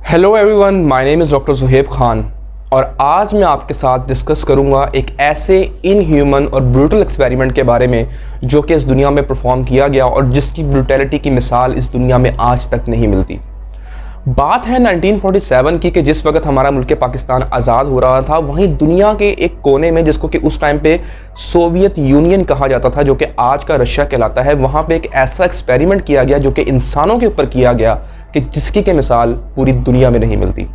Hello everyone, my name is doctor Zuhaib Khan और आज मैं आपके साथ डिस्कस करूंगा एक ऐसे इनह्यूमन और ब्रूटल एक्सपेरिमेंट के बारे में जो कि इस दुनिया में परफॉर्म किया गया और जिसकी ब्रूटैलिटी की मिसाल इस दुनिया में आज तक नहीं मिलती। बात है 1947 की कि जिस वक्त हमारा मुल्क पाकिस्तान आज़ाद हो रहा था, वहीं दुनिया के एक कोने में जिसको कि उस टाइम पे सोवियत यूनियन कहा जाता था, जो कि आज का रशिया कहलाता है, वहाँ पे एक ऐसा एक्सपेरिमेंट किया गया जो कि इंसानों के ऊपर किया गया कि जिसकी के मिसाल पूरी दुनिया में नहीं मिलती।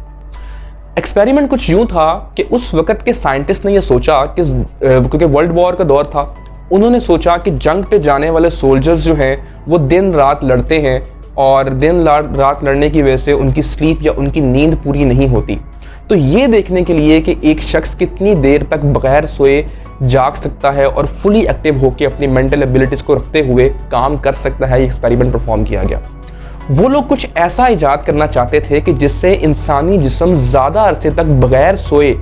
एक्सपेरिमेंट कुछ यूँ था कि उस वक्त के साइंटिस्ट ने यह सोचा कि क्योंकि वर्ल्ड वॉर का दौर था, उन्होंने सोचा कि जंग पे जाने वाले सोल्जर्स जो हैं वो दिन रात लड़ते हैं और दिन रात लड़ने की वजह से उनकी स्लीप या उनकी नींद पूरी नहीं होती। तो ये देखने के लिए कि एक शख्स कितनी देर तक बगैर सोए जाग सकता है और फुली एक्टिव होकर अपनी मेंटल एबिलिटीज़ को रखते हुए काम कर सकता है, ये एक्सपेरिमेंट परफॉर्म किया गया। वो लोग कुछ ऐसा इजाद करना चाहते थे कि जिससे इंसानी जिस्म ज़्यादा अरसे तक बगैर सोए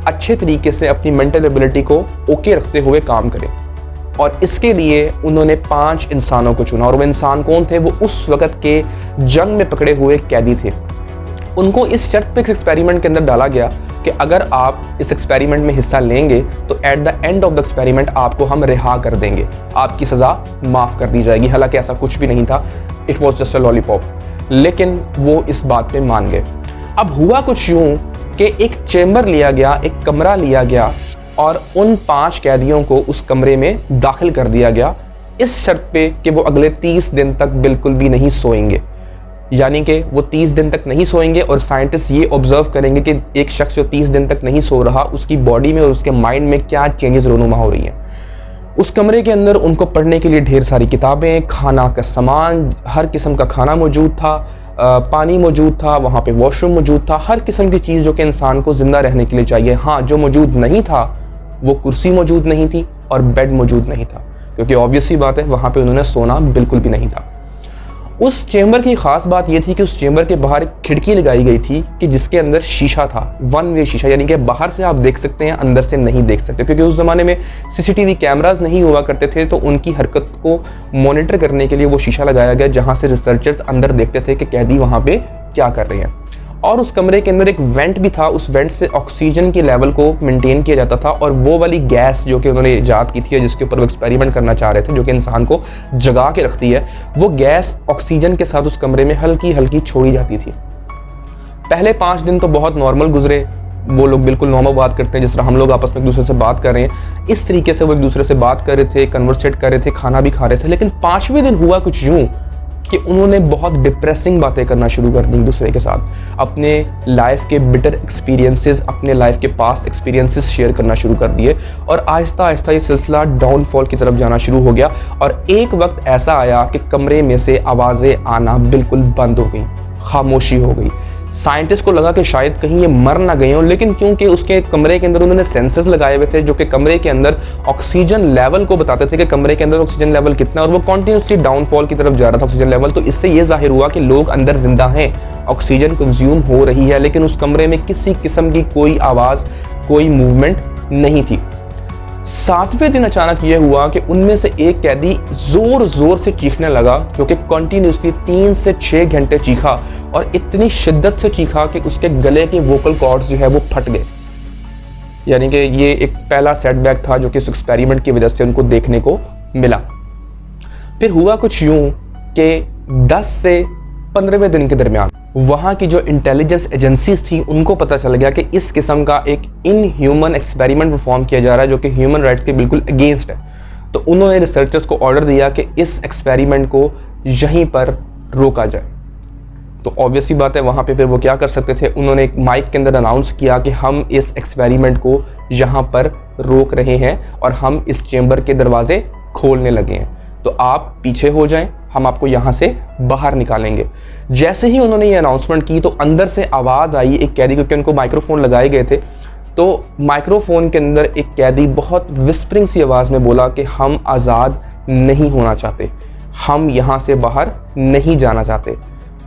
अच्छे तरीके से अपनी मेंटल एबिलिटी को ओके रखते हुए काम करे। और इसके लिए उन्होंने 5 इंसानों को चुना। और वो इंसान कौन थे? वो उस वक़्त के जंग में पकड़े हुए कैदी थे। उनको इस शर्त पे इस एक्सपेरिमेंट के अंदर डाला गया कि अगर आप इस एक्सपेरिमेंट में हिस्सा लेंगे तो at the end of the experiment आपको हम रिहा कर देंगे, आपकी सज़ा माफ़ कर दी जाएगी। हालांकि ऐसा कुछ भी नहीं था, it was just a lollipop, लेकिन वो इस बात पे मान गए। अब हुआ कुछ यूँ कि एक चेम्बर लिया गया, एक कमरा लिया गया और उन 5 कैदियों को उस कमरे में दाखिल कर दिया गया इस शर्त पे कि वो अगले 30 दिन तक बिल्कुल भी नहीं सोएंगे। यानी कि वो 30 दिन तक नहीं सोएंगे और साइंटिस्ट ये ऑब्जर्व करेंगे कि एक शख्स जो 30 दिन तक नहीं सो रहा, उसकी बॉडी में और उसके माइंड में क्या चेंजेस रोनुमा हो रही हैं। उस कमरे के अंदर उनको पढ़ने के लिए ढेर सारी किताबें, खाना का सामान, हर किस्म का खाना मौजूद था, पानी मौजूद था, वहाँ पे वॉशरूम मौजूद था, हर किस्म की चीज़ जो कि इंसान को ज़िंदा रहने के लिए चाहिए। हाँ, जो मौजूद नहीं था वो कुर्सी मौजूद नहीं थी और बेड मौजूद नहीं था, क्योंकि ऑब्वियस ही बात है वहाँ पे उन्होंने सोना बिल्कुल भी नहीं था। उस चेम्बर की ख़ास बात ये थी कि उस चेम्बर के बाहर एक खिड़की लगाई गई थी कि जिसके अंदर शीशा था, 1 वे शीशा, यानी कि बाहर से आप देख सकते हैं, अंदर से नहीं देख सकते, क्योंकि उस ज़माने में सीसीटीवी कैमरास नहीं हुआ करते थे। तो उनकी हरकत को मॉनिटर करने के लिए वो शीशा लगाया गया जहाँ से रिसर्चर्स अंदर देखते थे कि कैदी वहाँ पर क्या कर रहे हैं। और उस कमरे के अंदर एक वेंट भी था, उस वेंट से ऑक्सीजन के लेवल को मेंटेन किया जाता था। और वो वाली गैस जो कि उन्होंने इजाद की थी, जिसके ऊपर वो एक्सपेरिमेंट करना चाह रहे थे, जो कि इंसान को जगा के रखती है, वो गैस ऑक्सीजन के साथ उस कमरे में हल्की हल्की छोड़ी जाती थी। पहले 5 दिन तो बहुत नॉर्मल गुजरे, वो लोग बिल्कुल नॉर्मल बात करते हैं जिस तरह हम लोग आपस में एक दूसरे से बात कर रहे हैं, इस तरीके से वो एक दूसरे से बात कर रहे थे, कन्वर्सेट कर रहे थे, खाना भी खा रहे थे। लेकिन 5वें दिन हुआ कुछ यूँ कि उन्होंने बहुत डिप्रेसिंग बातें करना शुरू कर दी एक दूसरे के साथ, अपने लाइफ के बिटर एक्सपीरियंसेस, अपने लाइफ के पास एक्सपीरियंसेस शेयर करना शुरू कर दिए। और आहिस्ता आहिस्ता ये सिलसिला डाउनफॉल की तरफ जाना शुरू हो गया। और एक वक्त ऐसा आया कि कमरे में से आवाज़ें आना बिल्कुल बंद हो गई, खामोशी हो गई। साइंटिस्ट को लगा कि शायद कहीं ये मर ना गए हों, लेकिन क्योंकि उसके कमरे के अंदर उन्होंने सेंसर्स लगाए हुए थे जो कि कमरे के अंदर ऑक्सीजन लेवल को बताते थे कि कमरे के अंदर ऑक्सीजन लेवल कितना, और वो कॉन्टिन्यूसली डाउनफॉल की तरफ जा रहा था ऑक्सीजन लेवल। तो इससे ये जाहिर हुआ कि लोग अंदर जिंदा हैं, ऑक्सीजन कंज्यूम हो रही है, लेकिन उस कमरे में किसी किस्म की कोई आवाज़, कोई मूवमेंट नहीं थी। 7वें दिन अचानक ये हुआ कि उनमें से एक कैदी जोर जोर से चीखने लगा, जो कि कंटिन्यूसली 3 से 6 घंटे चीखा और इतनी शिद्दत से चीखा कि उसके गले के वोकल कॉर्ड्स जो है वो फट गए। यानी कि ये एक पहला सेटबैक था जो कि उस एक्सपेरिमेंट की वजह से उनको देखने को मिला। फिर हुआ कुछ यूं कि 10 से 15वें दिन के दरमियान वहाँ की जो इंटेलिजेंस एजेंसीज थी उनको पता चल गया कि इस किस्म का एक इनह्यूमन एक्सपेरिमेंट परफॉर्म किया जा रहा है जो कि ह्यूमन राइट्स के बिल्कुल अगेंस्ट है। तो उन्होंने रिसर्चर्स को ऑर्डर दिया कि इस एक्सपेरिमेंट को यहीं पर रोका जाए। तो ऑब्वियस ही बात है, वहाँ पे फिर वो क्या कर सकते थे, उन्होंने एक माइक के अंदर अनाउंस किया कि हम इस एक्सपेरिमेंट को यहाँ पर रोक रहे हैं और हम इस चेम्बर के दरवाजे खोलने लगे हैं, तो आप पीछे हो जाएं, हम आपको यहाँ से बाहर निकालेंगे। जैसे ही उन्होंने ये अनाउंसमेंट की तो अंदर से आवाज़ आई एक कैदी, क्योंकि उनको माइक्रोफोन लगाए गए थे, तो माइक्रोफोन के अंदर एक कैदी बहुत विस्परिंग सी आवाज़ में बोला कि हम आज़ाद नहीं होना चाहते, हम यहाँ से बाहर नहीं जाना चाहते।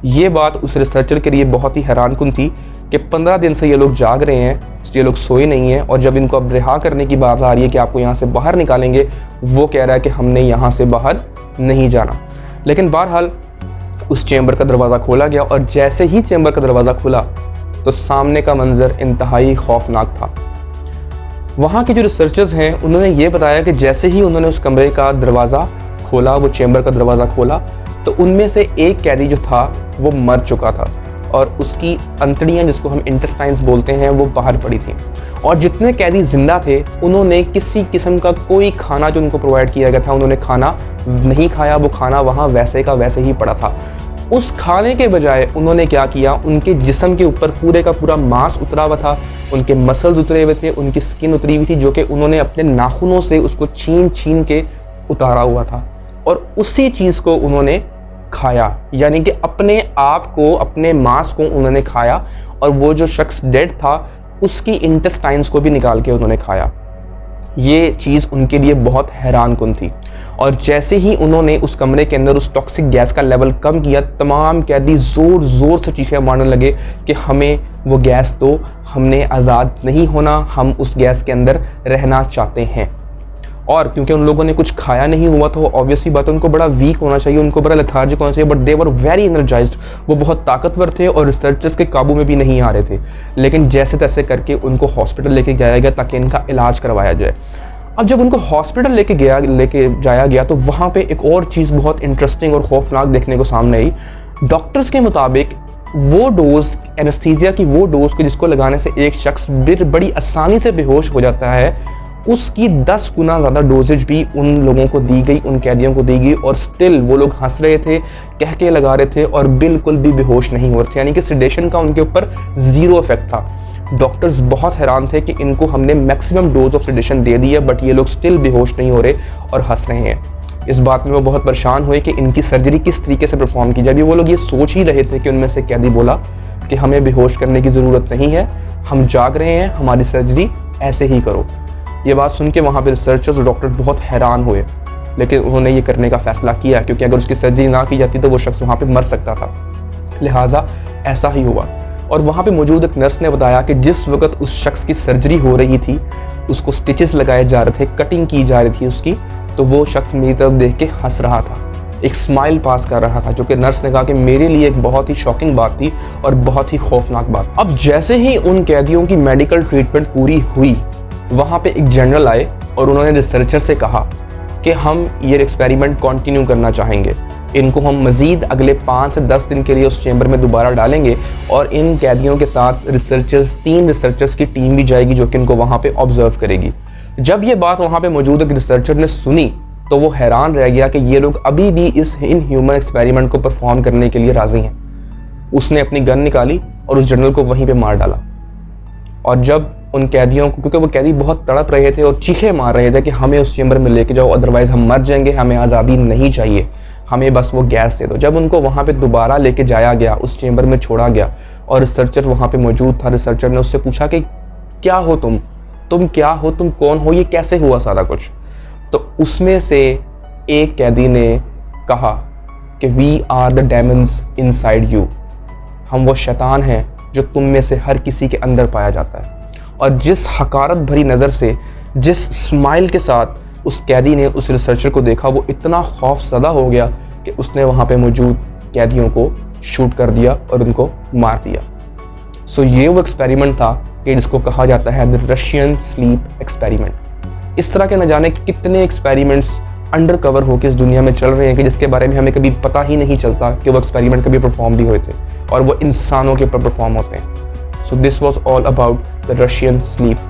ये बात उस रिसर्चर के लिए बहुत ही हैरानकुन थी कि 15 दिन से ये लोग जाग रहे हैं, ये लोग सोए नहीं हैं, और जब इनको अब रिहा करने की बात आ रही है कि आपको यहाँ से बाहर निकालेंगे, वो कह रहा है कि हमने यहाँ से बाहर नहीं जाना। लेकिन बहरहाल उस चेंबर का दरवाज़ा खोला गया और जैसे ही चेंबर का दरवाज़ा खुला तो सामने का मंजर इंतहाई खौफनाक था। वहाँ के जो रिसर्चर्स हैं उन्होंने ये बताया कि जैसे ही उन्होंने उस कमरे का दरवाज़ा खोला, वो चेंबर का दरवाज़ा खोला, तो उनमें से एक कैदी जो था वो मर चुका था और उसकी अंतड़ियाँ, जिसको हम इंटेस्टाइन्स बोलते हैं, वो बाहर पड़ी थी। और जितने कैदी ज़िंदा थे उन्होंने किसी किस्म का कोई खाना जो उनको प्रोवाइड किया गया था उन्होंने खाना नहीं खाया। वो खाना वहाँ वैसे का वैसे ही पड़ा था। उस खाने के बजाय उन्होंने क्या किया, उनके जिस्म के ऊपर पूरे का पूरा मांस उतरा हुआ था, उनके मसल्स उतरे हुए थे, उनकी स्किन उतरी हुई थी, जो कि उन्होंने अपने नाखूनों से उसको छीन छीन के उतारा हुआ था और उसी चीज़ को उन्होंने खाया। यानी कि अपने आप को, अपने मांस को उन्होंने खाया और वो जो शख्स डेड था उसकी इंटेस्टाइन्स को भी निकाल के उन्होंने खाया। ये चीज़ उनके लिए बहुत हैरानकुन थी। और जैसे ही उन्होंने उस कमरे के अंदर उस टॉक्सिक गैस का लेवल कम किया, तमाम कैदी ज़ोर ज़ोर से चीखें मारने लगे कि हमें वो गैस दो, हमने आज़ाद नहीं होना, हम उस गैस के अंदर रहना चाहते हैं। और क्योंकि उन लोगों ने कुछ खाया नहीं हुआ तो ऑब्वियसली बात है उनको बड़ा वीक होना चाहिए, उनको बड़ा लेथार्जिक होना चाहिए, but they were very energised. वो बहुत ताकतवर थे और रिसर्चर्स के काबू में भी नहीं आ रहे थे। लेकिन जैसे तैसे करके उनको हॉस्पिटल लेके जाया गया ताकि इनका इलाज करवाया जाए। अब जब उनको हॉस्पिटल लेके जाया गया तो वहाँ पे एक और चीज़ बहुत इंटरेस्टिंग और खौफनाक देखने को सामने आई। डॉक्टर्स के मुताबिक वो डोज, एनेस्थीसिया की वो डोज के जिसको लगाने से एक शख्स बड़ी आसानी से बेहोश हो जाता है, उसकी 10 गुना ज़्यादा डोजेज भी उन लोगों को दी गई, उन कैदियों को दी गई और स्टिल वो लोग हंस रहे थे, कहके लगा रहे थे और बिल्कुल भी बेहोश नहीं हो रहे थे। यानी कि सेडेशन का उनके ऊपर ज़ीरो इफेक्ट था। डॉक्टर्स बहुत हैरान थे कि इनको हमने मैक्सिमम डोज ऑफ सेडेशन दे दी है बट ये लोग स्टिल बेहोश नहीं हो रहे और हंस रहे हैं। इस बात में वो बहुत परेशान हुए कि इनकी सर्जरी किस तरीके से परफॉर्म की जाए। वो लोग ये सोच ही रहे थे कि उनमें से कैदी बोला कि हमें बेहोश करने की ज़रूरत नहीं है, हम जाग रहे हैं, हमारी सर्जरी ऐसे ही करो। ये बात सुन के वहाँ पे रिसर्चर्स और डॉक्टर बहुत हैरान हुए, लेकिन उन्होंने ये करने का फ़ैसला किया क्योंकि अगर उसकी सर्जरी ना की जाती तो वो शख्स वहाँ पे मर सकता था। लिहाजा ऐसा ही हुआ। और वहाँ पे मौजूद एक नर्स ने बताया कि जिस वक्त उस शख्स की सर्जरी हो रही थी, उसको स्टिचेस लगाए जा रहे थे, कटिंग की जा रही थी उसकी, तो वो शख्स मेरी तरफ देख के हंस रहा था, एक स्माइल पास कर रहा था, जो कि नर्स ने कहा कि मेरे लिए एक बहुत ही शॉकिंग बात थी और बहुत ही खौफनाक बात। अब जैसे ही उन कैदियों की मेडिकल ट्रीटमेंट पूरी हुई, वहाँ पे एक जनरल आए और उन्होंने रिसर्चर से कहा कि हम ये एक्सपेरिमेंट कंटिन्यू करना चाहेंगे, इनको हम मज़ीद अगले 5 से 10 दिन के लिए उस चेंबर में दोबारा डालेंगे और इन कैदियों के साथ 3 रिसर्चर्स की टीम भी जाएगी जो कि इनको वहाँ पे ऑब्जर्व करेगी। जब ये बात वहाँ पे मौजूद एक रिसर्चर ने सुनी तो वो हैरान रह गया कि ये लोग अभी भी इस इन ह्यूमन एक्सपेरिमेंट को परफॉर्म करने के लिए राज़ी हैं। उसने अपनी गन निकाली और उस जनरल को वहीं पर मार डाला। और जब उन कैदियों को, क्योंकि वो कैदी बहुत तड़प रहे थे और चीखे मार रहे थे कि हमें उस चेंबर में लेके जाओ, अदरवाइज़ हम मर जाएंगे, हमें आज़ादी नहीं चाहिए, हमें बस वो गैस दे दो। जब उनको वहाँ पे दोबारा लेके जाया गया, उस चेंबर में छोड़ा गया और रिसर्चर वहाँ पे मौजूद था, रिसर्चर ने उससे पूछा कि क्या हो तुम क्या हो, तुम कौन हो, ये कैसे हुआ सारा कुछ। तो उसमें से एक कैदी ने कहा कि we are the demons inside you, हम वो शैतान हैं जो तुम में से हर किसी के अंदर पाया जाता है। और जिस हकारत भरी नज़र से, जिस स्माइल के साथ उस कैदी ने उस रिसर्चर को देखा, वो इतना खौफज़दा हो गया कि उसने वहाँ पे मौजूद कैदियों को शूट कर दिया और उनको मार दिया। सो ये वो एक्सपेरिमेंट था कि जिसको कहा जाता है द रशियन स्लीप एक्सपेरिमेंट। इस तरह के न जाने कितने एक्सपेरिमेंट्स अंडर कवर होकर इस दुनिया में चल रहे हैं कि जिसके बारे में हमें कभी पता ही नहीं चलता कि वो एक्सपेरिमेंट कभी परफॉर्म भी हुए थे और वो इंसानों के ऊपर परफॉर्म होते हैं। So this was all about the Russian sleep